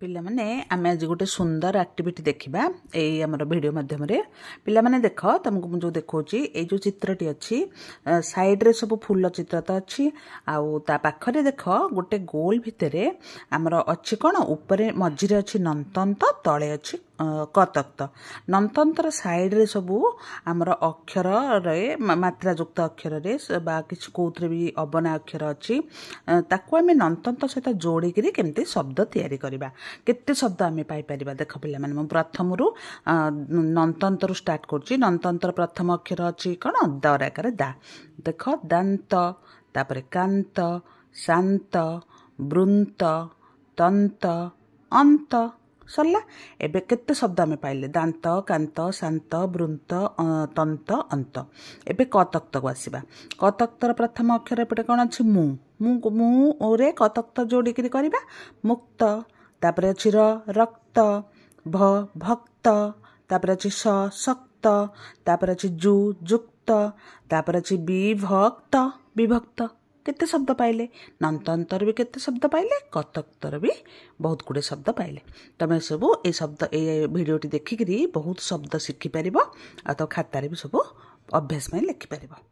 पिला माने आमे आज गोटे सुंदर एक्टिविटी देखिबा एई हमर वीडियो माध्यम रे पिला माने देख तुमको मु जो देखौची ए जो चित्रटी अछि साइड रे सब फूल चित्र त अछि आउ ता पाखरे देख गोटे गोल भितरे हमर अछि कोन ऊपर मझिरे अछि नंतंत तळे अछि कतक्त नंतंतर साइड रे सब हमर अक्षर रे मात्रा युक्त अक्षर रे बा किछ कोथरे भी अबना अक्षर अछि ताको आमे नंतंत सहित जोड़ी करी केमती शब्द तयारी करबा केते शब्द आमे पाई परिबा देख पिला माने म प्रथम रु नंतंतर स्टार्ट करछि नंतंतर प्रथम अक्षर अछि कोन दराकर दा देख दंत तापरे कांत शांत वृंत तंत अंत सरला एबे केते शब्द आमे पाइले दांत कांत शांत वृंत तंत अंत एबे कतक्त को आसीबा कतक्तर प्रथम अक्षर एपटे कोन अछि मु मु मु ओरे कतक्त जोडी करी करबा मुक्त तापरे अछि रक्त भ भक्त तापरे अछि स सक्त तापरे अछि जु जुक्त तापरे अछि विभक्त विभक्त केते शब्द पाइले नंतंतर भी केते शब्द पाइले कतक्तर भी बहुत गुडे शब्द पाइले तमे सब ए शब्द ए वीडियोटी देखि करी बहुत शब्द सिखि परिबो आ तो खाता रे भी सब अभ्यास में लिखि परिबो।